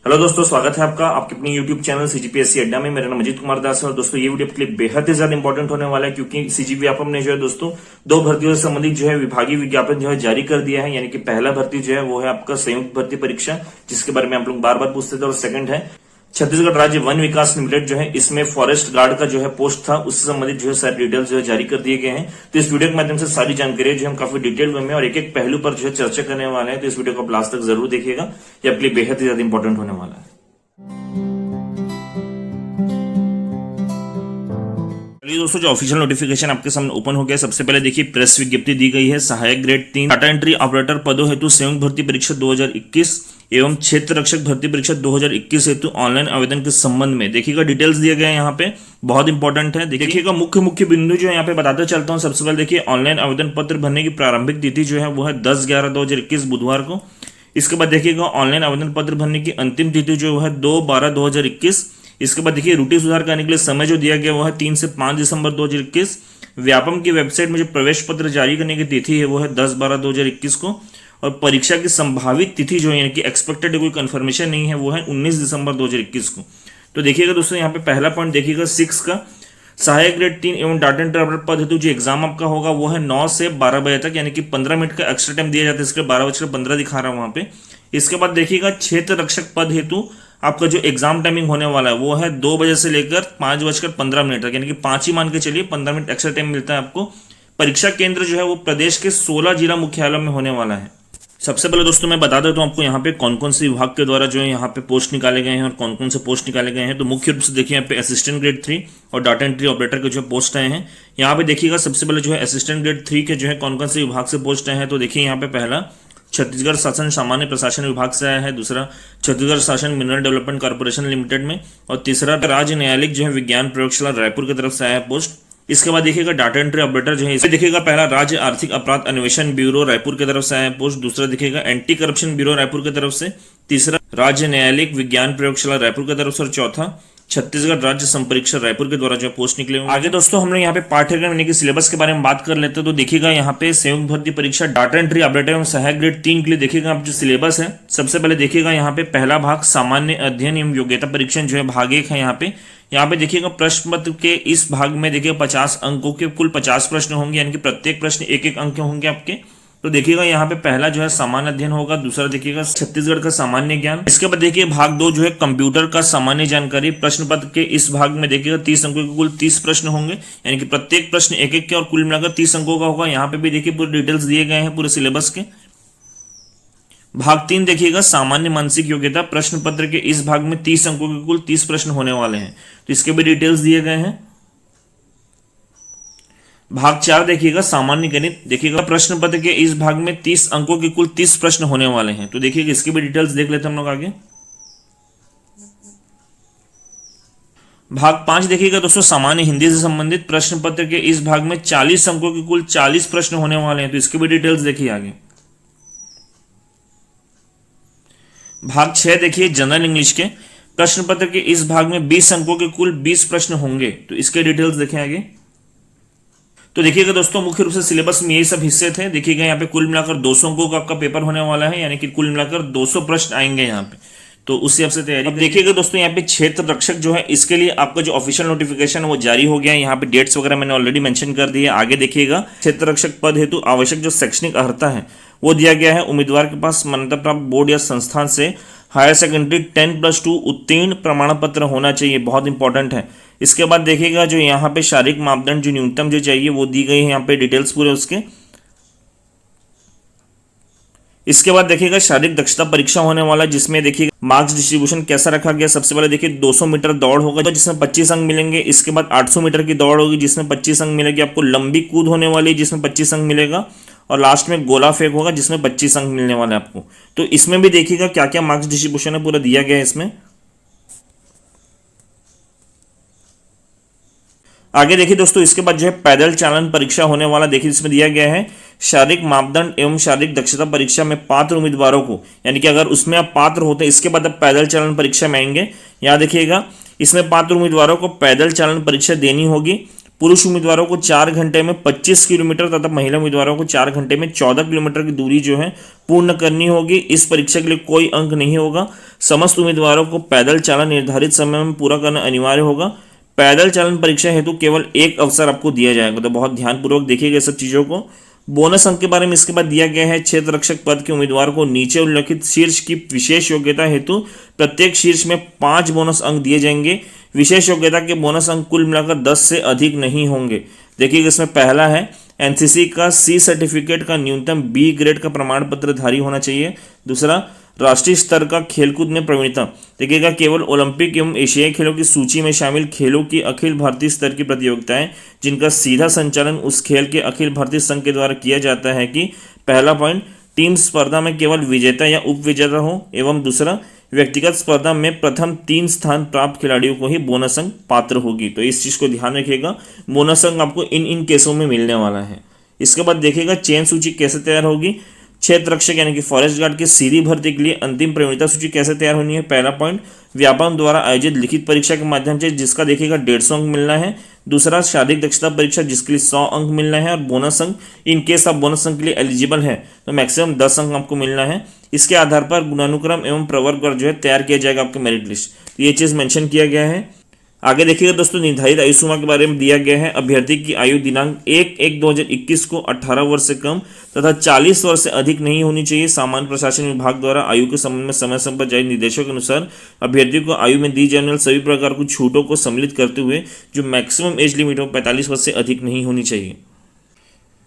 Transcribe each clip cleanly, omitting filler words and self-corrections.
Hello दोस्तों, स्वागत है आपका आपके अपने यूट्यूब चैनल सीजीपीएससी अड्डा में। मेरा नाम अजीत कुमार दास है और दोस्तों ये वीडियो आपके लिए बेहद ही ज्यादा इंपॉर्टेंट होने वाला है, क्योंकि सीजीपी व्यापम ने जो है दोस्तों 2 भर्तियों से संबंधित जो है विभागीय विज्ञापन जो है जारी कर दिया है। यानी कि पहला भर्ती जो है वो है आपका संयुक्त भर्ती परीक्षा, जिसके बारे में आप लोग बार बार पूछते थे, और सेकंड है छत्तीसगढ़ राज्य वन विकास लिमिटेड जो है, इसमें फॉरेस्ट गार्ड का जो है पोस्ट था, उससे संबंधित जो है सारी डिटेल्स जो है जारी कर दिए गए हैं। तो इस वीडियो के माध्यम से सारी जानकारी जो हम काफी डिटेल में और एक एक पहलू पर जो है चर्चा करने वाले हैं। तो इस वीडियो को आप लास्ट तक जरूर देखिएगा, ये आपके लिए बेहद ही ज्यादा इंपॉर्टेंट होने वाला है। चलिए दोस्तों, जो ऑफिशियल नोटिफिकेशन आपके सामने ओपन हो गया, सबसे पहले देखिए प्रेस विज्ञप्ति दी गई है। सहायक ग्रेड 3 डाटा एंट्री ऑपरेटर पदों हेतु संयुक्त भर्ती परीक्षा 2021 एवं क्षेत्र रक्षक भर्ती परीक्षा 2021 हेतु ऑनलाइन आवेदन के संबंध में देखिएगा डिटेल्स दिए गए हैं। यहाँ पे बहुत इंपॉर्टेंट है, देखिएगा मुख्य बिंदु जो है यहाँ पे बताते चलता हूँ। सबसे पहले देखिए ऑनलाइन आवेदन पत्र भरने की प्रारंभिक तिथि जो है वो है 10/11/2021 बुधवार को। इसके बाद देखिएगा ऑनलाइन आवेदन पत्र भरने की अंतिम तिथि जो है 2/12/2021। इसके बाद देखिए त्रुटि सुधार करने के लिए समय जो दिया गया वो है 3 से 5 दिसंबर 2021। व्यापम की वेबसाइट में जो प्रवेश पत्र जारी करने की तिथि है वो है 10/12/2021 को, और परीक्षा की संभावित तिथि जो है यानी कि एक्सपेक्टेड कोई कंफर्मेशन नहीं है वो है 19 दिसंबर 2021 को। तो देखिएगा दोस्तों यहाँ पे पहला पॉइंट देखिएगा 6 का सहायक ग्रेड 3 एवं डाटा एंट्री ऑपरेटर पद हेतु जो एग्जाम आपका होगा वो है 9 से 12 बजे तक, यानी कि 15 मिनट का एक्स्ट्रा टाइम दिया जाता है, इसके 12:15 दिखा रहा है वहां पे। इसके बाद देखिएगा क्षेत्र रक्षक पद हेतु आपका जो एग्जाम टाइमिंग होने वाला है वो है 2 बजे से लेकर 5:15 तक, यानी कि 5 ही मान के चलिए, 15 मिनट एक्स्ट्रा टाइम मिलता है आपको। परीक्षा केंद्र जो है वो प्रदेश के 16 जिला मुख्यालयों में होने वाला है। सबसे पहले दोस्तों मैं बता देता हूँ आपको यहाँ पे कौन कौन से विभाग के द्वारा जो है यहाँ पे पोस्ट निकाले गए हैं और कौन कौन से पोस्ट निकाले गए हैं। तो मुख्य रूप से देखिए यहाँ पे असिस्टेंट ग्रेड 3 और डाटा एंट्री ऑपरेटर के जो पोस्ट आए हैं। यहाँ पे देखिएगा सबसे पहले जो है असिस्टेंट ग्रेड 3 के जो है कौन कौन से विभाग से पोस्ट आए हैं। तो देखिए यहाँ पे पहला छत्तीसगढ़ शासन सामान्य प्रशासन विभाग से आया है, दूसरा छत्तीसगढ़ शासन मिनरल डेवलपमेंट कॉर्पोरेशन लिमिटेड में, और तीसरा राज्य न्यायालय जो है विज्ञान प्रयोगशाला रायपुर की तरफ से आया है पोस्ट। इसके बाद देखिएगा डाटा एंट्री ऑपरेटर जो है, इसमें देखिएगा पहला राज्य आर्थिक अपराध अन्वेषण ब्यूरो रायपुर की तरफ से आया है पोस्ट, दूसरा देखिएगा एंटी करप्शन ब्यूरो रायपुर की तरफ से, तीसरा राज्य न्यायालयिक विज्ञान प्रयोगशाला रायपुर की तरफ से, और चौथा छत्तीसगढ़ राज्य संपरीक्षक रायपुर के द्वारा जो पोस्ट निकले हुए। आगे दोस्तों हम लोग यहाँ पे पाठ्यक्रम यानी कि सिलेबस के बारे में बात कर लेते हैं। तो देखिएगा यहाँ पे संयुक्त भर्ती परीक्षा डाटा एंट्री ऑपरेटर एवं सहायक ग्रेड 3 के लिए देखिएगा आप जो सिलेबस है, सबसे पहले देखिएगा यहाँ पे पहला भाग सामान्य अध्ययन एवं योग्यता परीक्षण जो है भाग 1 है। यहाँ पे देखिएगा प्रश्न पत्र के इस भाग में देखिए 50 अंकों के कुल 50 प्रश्न होंगे, यानी कि प्रत्येक प्रश्न एक अंक के होंगे आपके। तो देखिएगा यहाँ पे पहला जो है सामान्य अध्ययन होगा, दूसरा देखिएगा छत्तीसगढ़ का सामान्य ज्ञान। इसके बाद देखिए भाग 2 जो है कंप्यूटर का सामान्य जानकारी। प्रश्न पत्र के इस भाग में देखिएगा 30 अंकों के कुल 30 प्रश्न होंगे, यानी कि प्रत्येक प्रश्न एक के और कुल मिलाकर 30 अंकों का होगा। यहाँ पे भी देखिए पूरे डिटेल्स दिए गए हैं पूरे सिलेबस के। भाग 3 देखिएगा सामान्य मानसिक योग्यता। प्रश्न पत्र के इस भाग में 30 अंकों के कुल 30 प्रश्न होने वाले हैं, तो इसके भी डिटेल्स दिए गए हैं। भाग 4 देखिएगा सामान्य गणित। देखिएगा प्रश्न पत्र के इस भाग में 30 अंकों के कुल 30 प्रश्न होने वाले हैं, तो देखिएगा इसके भी डिटेल्स देख लेते हैं हम लोग आगे। भाग 5 देखिएगा दोस्तों सामान्य हिंदी से संबंधित। प्रश्न पत्र के इस भाग में 40 अंकों के कुल 40 प्रश्न होने वाले हैं, तो इसके भी डिटेल्स देखिए आगे। भाग 6 देखिए जनरल इंग्लिश के। प्रश्न पत्र के इस भाग में 20 अंकों के कुल 20 प्रश्न होंगे, तो इसके डिटेल्स देखें आगे। तो देखिएगा दोस्तों मुख्य रूप से सिलेबस में यही सब हिस्से थे। देखिएगा यहाँ पे कुल मिलाकर 200 अंकों का आपका पेपर होने वाला है, यानी कि कुल मिलाकर 200 प्रश्न आएंगे यहाँ पे, तो उस हिसाब से तैयारी। अब देखिएगा दोस्तों यहाँ पे क्षेत्र रक्षक जो है इसके लिए आपका जो ऑफिशियल नोटिफिकेशन वो जारी हो गया है। यहाँ पे डेट्स वगैरह मैंने ऑलरेडी मेंशन कर दी है। आगे देखिएगा क्षेत्र रक्षक पद हेतु आवश्यक जो शैक्षणिक अर्हता है वो दिया गया है। उम्मीदवार के पास मान्यता प्राप्त बोर्ड या संस्थान से हायर सेकेंडरी 10+2 उत्तीर्ण प्रमाण पत्र होना चाहिए, बहुत इंपॉर्टेंट है। इसके बाद देखिएगा जो यहाँ पे शारीरिक मापदंड जो न्यूनतम जो चाहिए वो दी गई है यहाँ पे डिटेल्स पूरे उसके। इसके बाद देखिएगा शारीरिक दक्षता परीक्षा होने वाला है, जिसमें देखिएगा मार्क्स डिस्ट्रीब्यूशन कैसा रखा गया। सबसे पहले देखिए 200 मीटर दौड़ होगा जिसमें 25 अंक मिलेंगे। इसके बाद 800 मीटर की दौड़ होगी जिसमें 25 अंक मिलेगी आपको। लंबी कूद होने वाली है जिसमें 25 अंक मिलेगा, और लास्ट में गोला फेंक होगा जिसमें 25 अंक मिलने वाले आपको। तो इसमें भी देखिएगा क्या क्या मार्क्स डिस्ट्रीब्यूशन है पूरा दिया गया है इसमें। आगे देखिए दोस्तों इसके बाद जो है पैदल चालन परीक्षा होने वाला, देखिए इसमें दिया गया है शारीरिक मापदंड एवं शारीरिक दक्षता परीक्षा में पात्र उम्मीदवारों को, यानी कि अगर उसमें आप पात्र होते हैं इसके बाद आप पैदल चालन परीक्षा में आएंगे। यहाँ देखिएगा इसमें पात्र उम्मीदवारों को पैदल चालन परीक्षा देनी होगी। पुरुष उम्मीदवारों को 4 घंटे में 25 किलोमीटर तथा महिला उम्मीदवारों को 4 घंटे में 14 किलोमीटर की दूरी जो है पूर्ण करनी होगी। इस परीक्षा के लिए कोई अंक नहीं होगा। समस्त उम्मीदवारों को पैदल चालन निर्धारित समय में पूरा करना अनिवार्य होगा। पैदल चालन परीक्षा हेतु केवल एक अवसर आपको दिया जाएगा, तो बहुत ध्यानपूर्वक देखिएगा सब चीज़ों को। बोनस अंक के बारे में इसके बाद दिया गया है, क्षेत्र रक्षक पद के उम्मीदवार को नीचे उल्लेखित शीर्ष की विशेष योग्यता हेतु प्रत्येक शीर्ष में 5 बोनस अंक दिए जाएंगे। विशेष योग्यता के बोनस अंक कुल मिलाकर 10 से अधिक नहीं होंगे। देखिए इसमें पहला है एनसीसी का सी सर्टिफिकेट का न्यूनतम बी ग्रेड का प्रमाण पत्र धारी होना चाहिए। दूसरा, राष्ट्रीय स्तर का खेलकूद में प्रवीणता। देखिएगा केवल ओलंपिक एवं एशियाई खेलों की सूची में शामिल खेलों की अखिल भारतीय स्तर की प्रतियोगिताएं जिनका सीधा संचालन उस खेल के अखिल भारतीय संघ के द्वारा किया जाता है कि पहला पॉइंट, टीम स्पर्धा में केवल विजेता या उप विजेता हो, एवं दूसरा, व्यक्तिगत स्पर्धा में प्रथम 3 स्थान प्राप्त खिलाड़ियों को ही बोनस अंक पात्र होगी। तो इस चीज़ को ध्यान रखिएगा, बोनस अंक आपको इन केसों में मिलने वाला है। इसके बाद देखिएगा चयन सूची कैसे तैयार होगी। क्षेत्र रक्षक यानी कि फॉरेस्ट गार्ड की सीधी भर्ती के लिए अंतिम प्रवीणता सूची कैसे तैयार होनी है। पहला पॉइंट, व्यापम द्वारा आयोजित लिखित परीक्षा के माध्यम से जिसका देखिएगा 150 अंक मिलना है। दूसरा, शारीरिक दक्षता परीक्षा जिसके लिए 100 अंक मिलना है, और बोनस अंक इन केस आप बोनस अंक के लिए एलिजिबल है तो मैक्सिमम 10 अंक आपको मिलना है। इसके आधार पर गुणानुक्रम एवं प्रवर्ग जो है तैयार किया जाएगा आपके मेरिट लिस्ट। ये चीज़ मेंशन किया गया है। आगे देखिएगा दोस्तों, निर्धारित आयु सीमा के बारे में दिया गया है। अभ्यर्थी की आयु दिनांक 1/1/2021 को 18 वर्ष से कम तथा 40 वर्ष से अधिक नहीं होनी चाहिए। सामान्य प्रशासन विभाग द्वारा आयु के संबंध में समय समय पर जारी निर्देशों के अनुसार अभ्यर्थी को आयु में दी जाने वाली सभी प्रकार की छूटों को सम्मिलित करते हुए जो मैक्सिमम एज लिमिट हो 45 वर्ष से अधिक नहीं होनी चाहिए।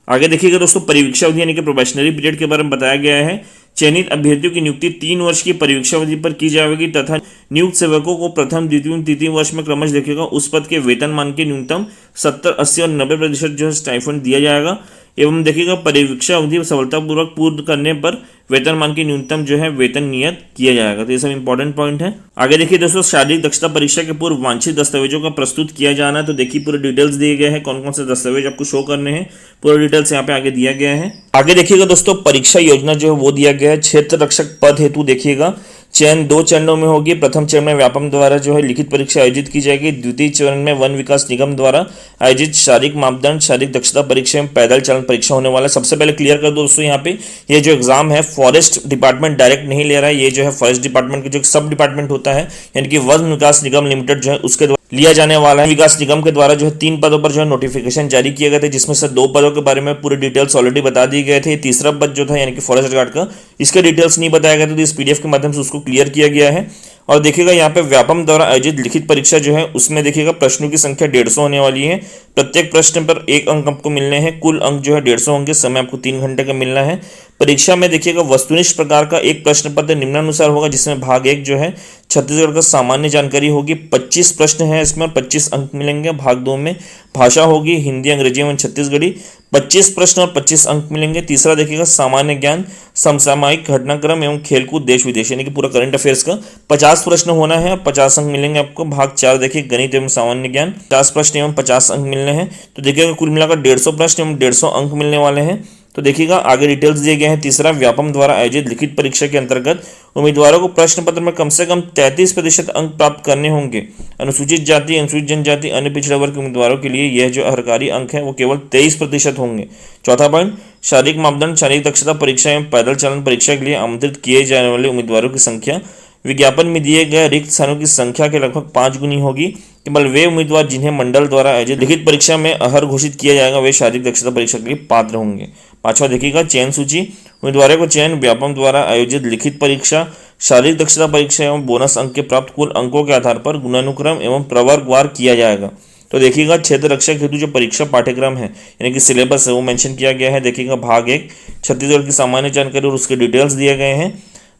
आगे देखिएगा दोस्तों, परिवीक्षा अवधि यानी कि प्रोबेशनरी पीरियड के बारे में बताया गया है। चयनित अभ्यर्थियों की नियुक्ति 3 वर्ष की परिवीक्षा अवधि पर की जाएगी तथा नियुक्त सेवकों को प्रथम, द्वितीय, तृतीय वर्ष में क्रमश देखिएगा उस पद के वेतनमान के न्यूनतम 70, 80 और 90% जो है स्टाइफंड दिया जाएगा। एवं देखिएगा परिवीक्षा अवधि सफलतापूर्वक पूर्ण करने पर वेतनमान की न्यूनतम जो है वेतन नियत किया जाएगा। तो ये सब इंपॉर्टेंट पॉइंट है। आगे देखिए दोस्तों, शारीरिक दक्षता परीक्षा के पूर्व वांछित दस्तावेजों का प्रस्तुत किया जाना है। तो देखिए पूरे डिटेल्स दिए गए हैं, कौन कौन से दस्तावेज आपको शो करने हैं, पूरा डिटेल्स यहाँ पे आगे दिया गया है। आगे देखिएगा दोस्तों, परीक्षा योजना जो है वो दिया गया है। क्षेत्र रक्षक पद हेतु देखिएगा चयन 2 चरणों में होगी। प्रथम चरण में व्यापम द्वारा जो है लिखित परीक्षा आयोजित की जाएगी। द्वितीय चरण में वन विकास निगम द्वारा आयोजित शारीरिक मापदंड, शारीरिक दक्षता परीक्षा में पैदल चालन परीक्षा होने वाला है। सबसे पहले क्लियर कर दो दोस्तों, यहाँ पे ये जो एग्जाम है फॉरेस्ट डिपार्टमेंट डायरेक्ट नहीं ले रहा है। ये जो है फॉरेस्ट डिपार्टमेंट के जो सब डिपार्टमेंट होता है यानी कि वन विकास निगम लिमिटेड जो है उसके लिया जाने वाला है। विकास निगम के द्वारा जो है 3 पदों पर जो है नोटिफिकेशन जारी किए गए थे, जिसमें से 2 पदों के बारे में पूरे डिटेल्स ऑलरेडी बता दिए गए थे। तीसरा पद जो था यानी कि फॉरेस्ट गार्ड का, इसके डिटेल्स नहीं बताया गया था, तो इस पीडीएफ के माध्यम से उसको क्लियर किया गया है। और देखिएगा यहाँ पे व्यापम द्वारा आयोजित लिखित परीक्षा जो है उसमें देखिएगा प्रश्नों की संख्या 150 होने वाली है। प्रत्येक प्रश्न पर 1 अंक आपको मिलने हैं। कुल अंक जो है 150 होंगे। समय आपको 3 घंटे का मिलना है। परीक्षा में देखिएगा वस्तुनिष्ठ प्रकार का एक प्रश्न पत्र निम्नानुसार होगा, जिसमें भाग 1 जो है छत्तीसगढ़ का सामान्य जानकारी होगी। 25 प्रश्न है इसमें, 25 अंक मिलेंगे। भाग 2 में भाषा होगी, हिंदी, अंग्रेजी एवं छत्तीसगढ़ी, 25 प्रश्न और 25 अंक मिलेंगे। तीसरा देखिएगा सामान्य ज्ञान, समसामयिक घटनाक्रम एवं खेलकूद, देश विदेश यानी कि पूरा करंट अफेयर्स का 50 प्रश्न होना है, 50 अंक मिलेंगे आपको। भाग 4 देखिए गणित एवं सामान्य ज्ञान, 50 प्रश्न एवं 50 अंक मिलने हैं। तो देखिएगा कुल मिलाकर 150 प्रश्न एवं 150 अंक मिलने वाले हैं। तो देखिएगा आगे डिटेल्स दिए गए हैं। तीसरा, व्यापम द्वारा आयोजित लिखित परीक्षा के अंतर्गत उम्मीदवारों को प्रश्न पत्र में कम से कम 33% अंक प्राप्त करने होंगे। अनुसूचित जाति, अनुसूचित जनजाति, अन्य पिछड़ा वर्ग के उम्मीदवारों के लिए यह जो अहर्कारी अंक है वो केवल 23% होंगे। चौथा पॉइंट, शारीरिक मापदंड, शारीरिक दक्षता परीक्षा एवं पैदल चालन परीक्षा के लिए आमंत्रित किए जाने वाले उम्मीदवारों की संख्या विज्ञापन में दिए गए रिक्त स्थानों की संख्या के लगभग 5 गुनी होगी। केवल वे उम्मीदवार जिन्हें मंडल द्वारा आयोजित लिखित परीक्षा में अहर घोषित किया जाएगा वे शारीरिक दक्षता परीक्षा के लिए पात्र होंगे। 5वां देखिएगा चयन सूची। उम्मीदवारों को चयन व्यापम द्वारा आयोजित लिखित परीक्षा, शारीरिक दक्षता परीक्षा एवं बोनस अंक के प्राप्त कुल अंकों के आधार पर गुणानुक्रम एवं प्रवर्गवार किया जाएगा। तो देखिएगा क्षेत्र रक्षक हेतु जो परीक्षा पाठ्यक्रम है यानी कि सिलेबस है वो मेंशन किया गया है। देखिएगा भाग 1 छत्तीसगढ़ की सामान्य जानकारी और उसके डिटेल्स दिए गए हैं।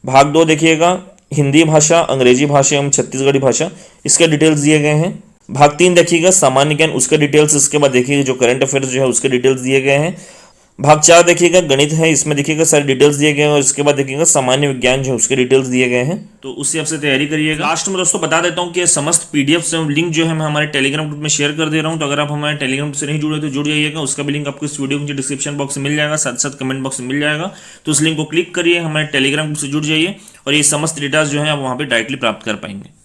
भाग 2 देखिएगा हिंदी भाषा, अंग्रेजी भाषा एवं छत्तीसगढ़ी भाषा, इसके डिटेल्स दिए गए हैं। भाग 3 देखिएगा सामान्य ज्ञान, उसके डिटेल्स। इसके बाद देखिएगा जो करंट अफेयर्स जो है उसके डिटेल्स दिए गए हैं। भाग 4 देखिएगा गणित है, इसमें देखिएगा सारे डिटेल्स दिए गए हैं। और इसके बाद देखिएगा सामान्य विज्ञान जो है उसके डिटेल्स दिए गए हैं। तो उससे आपसे तैयारी करिएगा। लास्ट में दोस्तों बता देता हूँ कि समस्त पीडीएफ लिंक जो है मैं हमारे टेलीग्राम ग्रुप में शेयर कर दे रहा हूँ। तो अगर आप हमारे टेलीग्राम से नहीं जुड़े तो जुड़ जाइएगा। उसका भी लिंक आपको इस वीडियो के डिस्क्रिप्शन बॉक्स में मिल जाएगा, साथ साथ कमेंट बॉक्स में मिल जाएगा। तो उस लिंक को क्लिक करिए, हमारे टेलीग्राम ग्रुप से जुड़ जाइए और ये समस्त डेटा जो है आप वहाँ पर डायरेक्टली प्राप्त कर पाएंगे।